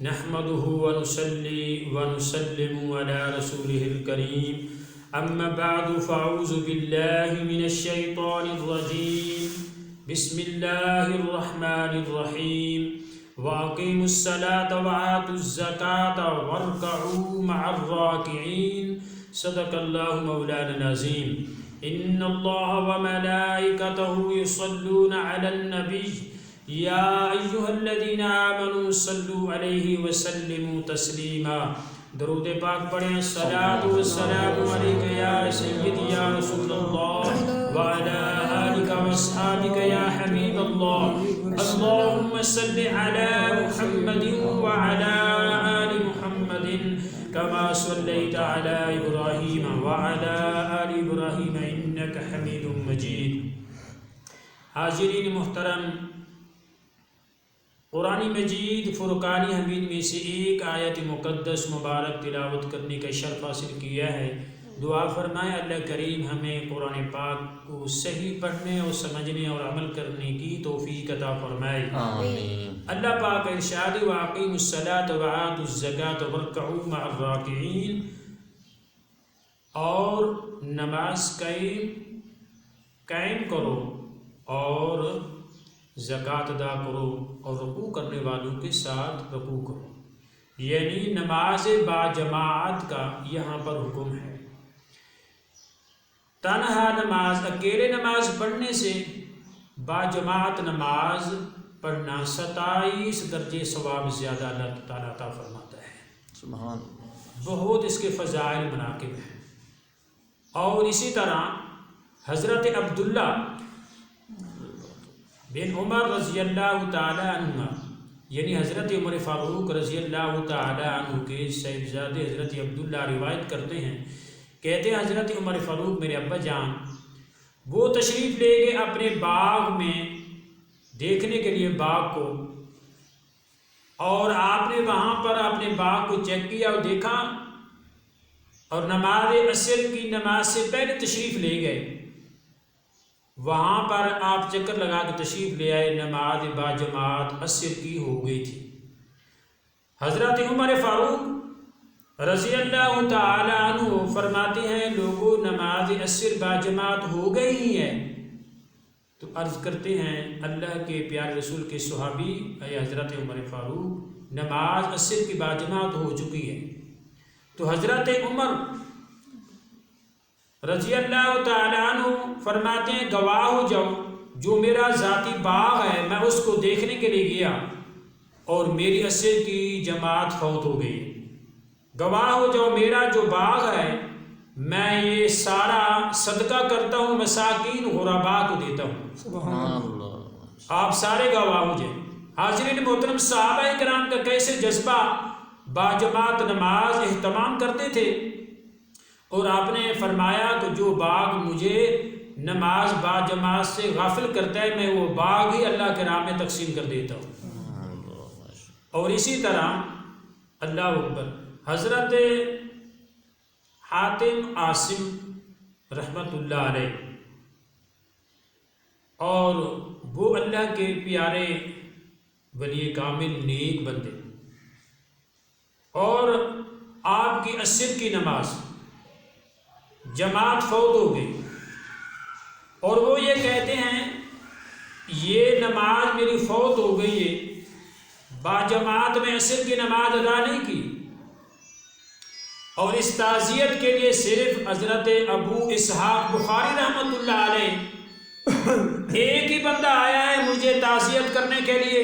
نحمده ونصلي ونسلم على رسوله الكريم أما بعد فأعوذ بالله من الشيطان الرجيم بسم الله الرحمن الرحيم وأقيموا الصلاة وآتوا الزكاة واركعوا مع الراكعين صدق الله مولانا العظيم إن الله وملائكته يصلون على النبي یا ایھا الذین آمنوا صلوا علیہ وسلموا تسلیما۔ درود پاک پڑھیں۔ الصلاۃ والسلام علیک یا سیدی یا رسول اللہ وعلی آلک واصحابک یا حبیب اللہ۔ اللہم صل علی محمد وعلی آل محمد کما صلیت علی ابراہیم وعلی آل ابراہیم انک حمید مجید۔ حاضرین محترم، قرآن مجید فرقان حمید میں سے ایک آیت مقدس مبارک تلاوت کرنے کا شرف حاصل کیا ہے۔ دعا فرمائے اللہ کریم ہمیں قرآن پاک کو صحیح پڑھنے اور سمجھنے اور عمل کرنے کی توفیق عطا فرمائے، آمین۔ اللہ پاک ارشاد وَأَقِیمُوا الصَّلَاةَ وَآتُوا الزَّکَاةَ وَارْکَعُوا مَعَ الرَّاکِعِینَ، اور نماز قائم کرو اور زکوٰۃ ادا کرو اور رکوع کرنے والوں کے ساتھ رکوع کرو، یعنی نماز باجماعت کا یہاں پر حکم ہے۔ تنہا نماز، اکیلے نماز پڑھنے سے باجماعت نماز پڑھنا 27 درجے ثواب زیادہ اللہ تعالیٰ عطا فرماتا ہے، سبحان اللہ۔ بہت اس کے فضائل مناقب ہیں۔ اور اسی طرح حضرت عبداللہ بن عمر رضی اللہ تعالی عنہ، یعنی حضرت عمر فاروق رضی اللہ تعالی عنہ کے صاحبزادے حضرت عبداللہ روایت کرتے ہیں، کہتے ہیں حضرت عمر فاروق میرے ابا جان وہ تشریف لے گئے اپنے باغ میں دیکھنے کے لیے باغ کو، اور آپ نے وہاں پر اپنے باغ کو چیک کیا اور دیکھا، اور نماز عصر کی نماز سے پہلے تشریف لے گئے۔ وہاں پر آپ چکر لگا کے تشریف لے آئے، نماز باجماعت عصر کی ہو گئی تھی۔ حضرت عمر فاروق رضی اللہ تعالی عنہ فرماتے ہیں لوگوں نماز عصر باجماعت ہو گئی ہی ہے، تو عرض کرتے ہیں اللہ کے پیارے رسول کے صحابی اے حضرت عمر فاروق نماز عصر کی باجماعت ہو چکی ہے۔ تو حضرت عمر رضی اللہ تعالی عنہ فرماتے ہیں گواہ ہو جاؤ، جو میرا ذاتی باغ ہے میں اس کو دیکھنے کے لیے گیا اور میری عصر کی جماعت فوت ہو گئی۔ گواہ ہو جاؤ میرا جو باغ ہے میں یہ سارا صدقہ کرتا ہوں، مساکین غرباء کو دیتا ہوں، سبحان اللہ۔ آپ سارے گواہ ہو جائیں۔ حاضرین محترم، صحابہ کرام کا کیسے جذبہ باجماعت نماز اہتمام کرتے تھے، اور آپ نے فرمایا کہ جو باغ مجھے نماز باجماعت سے غافل کرتا ہے میں وہ باغ ہی اللہ کے راہ میں تقسیم کر دیتا ہوں۔ اور اسی طرح اللہ اکبر، حضرت حاتم عاصم رحمت اللہ علیہ، اور وہ اللہ کے پیارے ولی کامل نیک بندے، اور آپ کی عصر کی نماز جماعت فوت ہو گئی، اور وہ یہ کہتے ہیں یہ نماز میری فوت ہو گئی ہے، باجماعت میں عصر کی نماز ادا نہیں کی، اور اس تعزیت کے لیے صرف حضرت ابو اسحاق بخاری رحمۃ اللہ علیہ ایک ہی بندہ آیا ہے مجھے تعزیت کرنے کے لیے،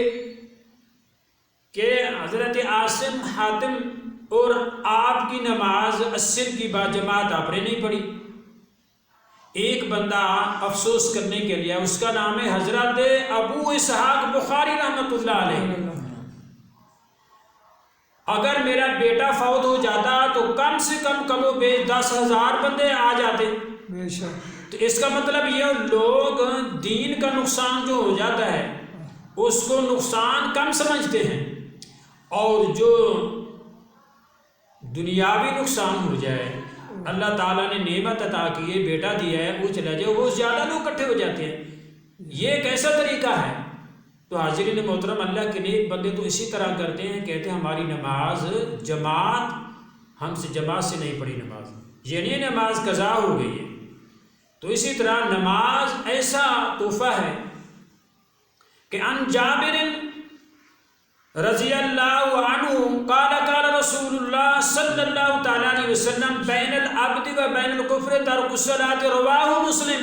کہ حضرت عاصم حاتم اور آپ کی نماز عصر کی باجماعت آپ نے نہیں پڑھی۔ ایک بندہ افسوس کرنے کے لیے، اس کا نام ہے حضرت ابو اسحاق بخاری رحمۃ اللہ علیہ۔ اگر میرا بیٹا فوت ہو جاتا تو کم سے کم و بیش 10,000 بندے آ جاتے، تو اس کا مطلب یہ لوگ دین کا نقصان جو ہو جاتا ہے اس کو نقصان کم سمجھتے ہیں، اور جو دنیاوی نقصان ہو جائے، اللہ تعالیٰ نے نعمت عطا کی ہے، بیٹا دیا ہے، وہ چلا جائے، وہ زیادہ لوگ اکٹھے ہو جاتے ہیں۔ یہ ایک ایسا طریقہ ہے تو حاضرین محترم، اللہ کے نیک بندے تو اسی طرح کرتے ہیں، کہتے ہیں ہماری نماز جماعت، ہم سے جماعت سے نہیں پڑھی نماز، یعنی نماز قضا ہو گئی ہے۔ تو اسی طرح نماز ایسا تحفہ ہے کہ ان جابر رضی اللہ عنہ قال قال رسول اللہ صلی اللہ تعالیٰ علیہ وسلم بین العبد و بین الکفر ترک الصلاۃ، رواہ مسلم۔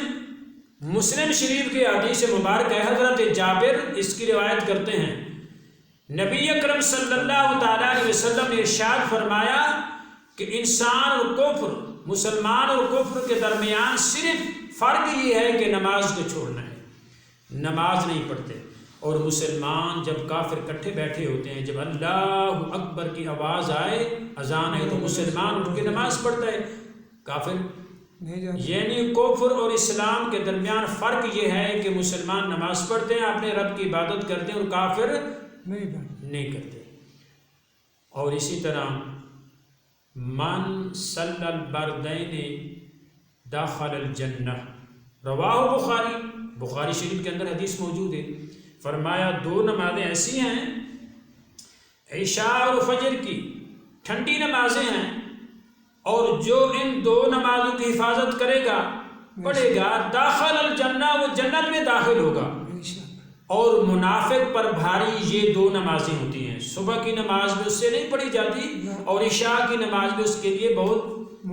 مسلم شریف کی حدیث مبارک ہے، حضرت جابر اس کی روایت کرتے ہیں، نبی اکرم صلی اللہ تعالیٰ علیہ وسلم نے ارشاد فرمایا کہ انسان اور کفر، مسلمان اور کفر کے درمیان صرف فرق یہ ہے کہ نماز کو چھوڑنا ہے، نماز نہیں پڑھتے۔ اور مسلمان جب کافر کٹھے بیٹھے ہوتے ہیں، جب اللہ اکبر کی آواز آئے، اذان ہے، تو مسلمان اٹھ کے نماز پڑھتا ہے، کافر یعنی کفر اور اسلام کے درمیان فرق یہ ہے کہ مسلمان نماز پڑھتے ہیں، اپنے رب کی عبادت کرتے ہیں، اور کافر نہیں کرتے۔ اور اسی طرح من صلی البردین داخل الجنہ، رواہ بخاری شریف کے اندر حدیث موجود ہے، فرمایا دو نمازیں ایسی ہیں، عشاء اور فجر کی ٹھنڈی نمازیں ہیں، اور جو ان دو نمازوں کی حفاظت کرے گا، پڑھے گا، داخل الجنہ، وہ جنت میں داخل ہوگا۔ اور منافق پر بھاری یہ دو نمازیں ہوتی ہیں، صبح کی نماز بھی اس سے نہیں پڑھی جاتی، اور عشاء کی نماز بھی اس کے لیے بہت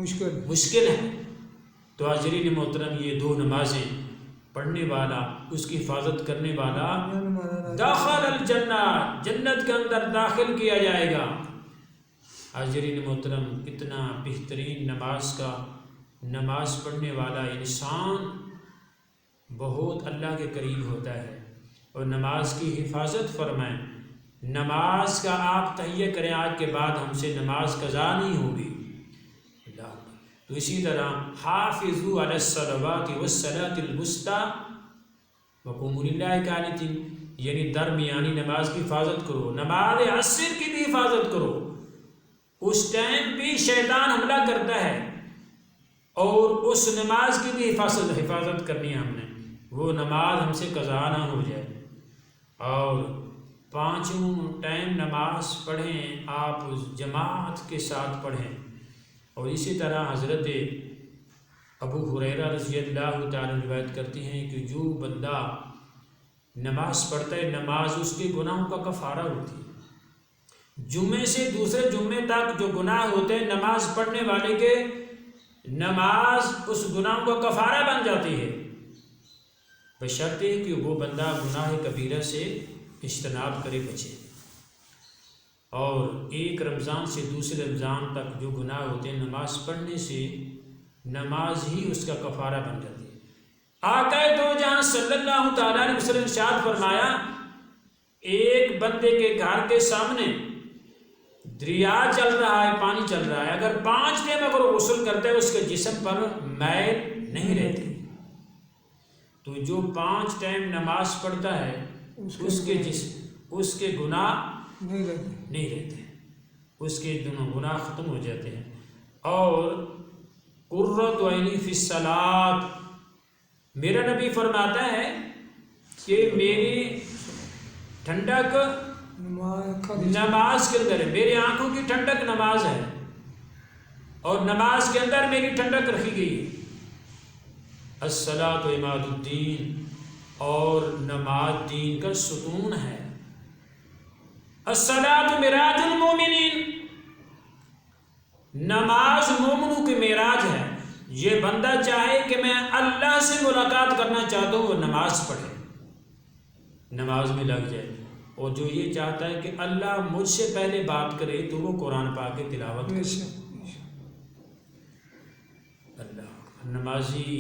مشکل ہے۔ تو حاضرین محترم، یہ دو نمازیں پڑھنے والا، اس کی حفاظت کرنے والا داخل الجنہ، جنت کے اندر داخل کیا جائے گا۔ حاضرین محترم، کتنا بہترین نماز پڑھنے والا انسان بہت اللہ کے قریب ہوتا ہے۔ اور نماز کی حفاظت فرمائیں، نماز کا آپ تہیہ کریں، آج کے بعد ہم سے نماز قضا نہیں ہوگی۔ تو اسی طرح حافظوا علی الصلوات والصلاۃ الوسطی وقوموا للہ قانتین، یعنی درمیانی نماز کی حفاظت کرو، نماز عصر کی بھی حفاظت کرو، اس ٹائم بھی شیطان حملہ کرتا ہے، اور اس نماز کی بھی حفاظت کرنی ہے ہم نے، وہ نماز ہم سے قضا نہ ہو جائے۔ اور پانچوں ٹائم نماز پڑھیں، آپ جماعت کے ساتھ پڑھیں۔ اور اسی طرح حضرت ابو ہریرہ رضی اللہ تعالیٰ روایت کرتی ہیں کہ جو بندہ نماز پڑھتا ہے، نماز اس کے گناہوں کا کفارہ ہوتی ہے۔ جمعے سے دوسرے جمعے تک جو گناہ ہوتے ہیں، نماز پڑھنے والے کے نماز اس گناہوں کا کفارہ بن جاتی ہے، بشرطے کہ وہ بندہ گناہ کبیرہ سے اجتناب کرے، بچے۔ اور ایک رمضان سے دوسرے رمضان تک جو گناہ ہوتے ہیں، نماز پڑھنے سے نماز ہی اس کا کفارہ بن جاتی ہے۔ آقا دو جہاں صلی اللہ تعالیٰ علیہ وسلم ارشاد فرمایا، ایک بندے کے گھر کے سامنے دریا چل رہا ہے، پانی چل رہا ہے، اگر 5 ٹائم اگر وہ غسل کرتا ہے، اس کے جسم پر میل نہیں رہتی۔ تو جو 5 ٹائم نماز پڑھتا ہے، اس کے گناہ نہیں رہتے، اس کے گناہ ختم ہو جاتے ہیں۔ اور قرۃ عینی فی الصلاۃ، میرا نبی فرماتا ہے کہ میری ٹھنڈک نماز کے اندر ہے، میری آنکھوں کی ٹھنڈک نماز ہے، اور نماز کے اندر میری ٹھنڈک رکھی گئی ہے۔ الصلاۃ عماد الدین، اور نماز دین کا ستون ہے۔ الصلاۃ معراج المومنین، نماز مومنوں کی معراج ہے۔ یہ بندہ چاہے کہ میں اللہ سے ملاقات کرنا چاہتا ہوں، وہ نماز پڑھے، نماز میں لگ جائے، اور جو یہ چاہتا ہے کہ اللہ مجھ سے پہلے بات کرے، تو وہ قرآن پاک کی تلاوت کرے۔ اللہ نمازی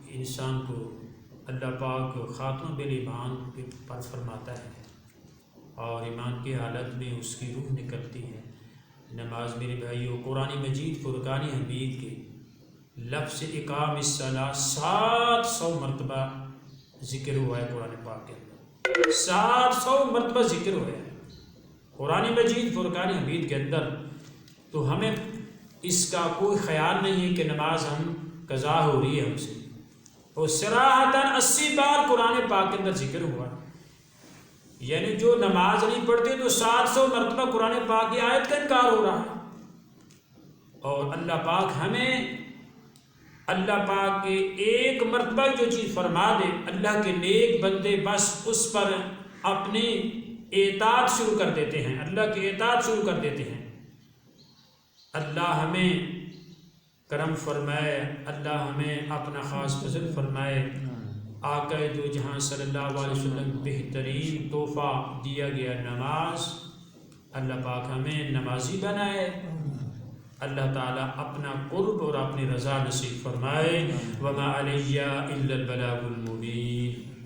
انسان کو اللہ پاک خاتمہ بالایمان پر فرماتا ہے، اور ایمان کی حالت میں اس کی روح نکلتی ہے۔ نماز میرے بھائیو، قرآن مجید فرقان حمید کے لفظ اقام الصلاۃ 700 مرتبہ ذکر ہوا ہے قرآن پاک کے اندر، 700 مرتبہ ذکر ہوا ہے قرآن مجید فرقان حمید کے اندر۔ تو ہمیں اس کا کوئی خیال نہیں ہے کہ نماز ہم قضا ہو رہی ہے ہم سے، اور صراحتاً 80 بار قرآن پاک کے اندر ذکر ہوا۔ یعنی جو نماز نہیں پڑھتے تو 700 مرتبہ قرآن پاک کی آیت کا انکار ہو رہا ہے. اور اللہ پاک ہمیں اللہ پاک کے ایک مرتبہ جو چیز فرما دے اللہ کے نیک بندے بس اس پر اپنی اطاعت شروع کر دیتے ہیں، اللہ کی اطاعت شروع کر دیتے ہیں. اللہ ہمیں کرم فرمائے، اللہ ہمیں اپنا خاص فضل فرمائے. آقا دو جہاں صلی اللہ علیہ وسلم بہترین تحفہ دیا گیا نماز، اللہ پاک ہمیں نمازی بنائے. اللہ تعالیٰ اپنا قرب اور اپنی رضا نصیب فرمائے. وما علیہ الا البلاغ المبین.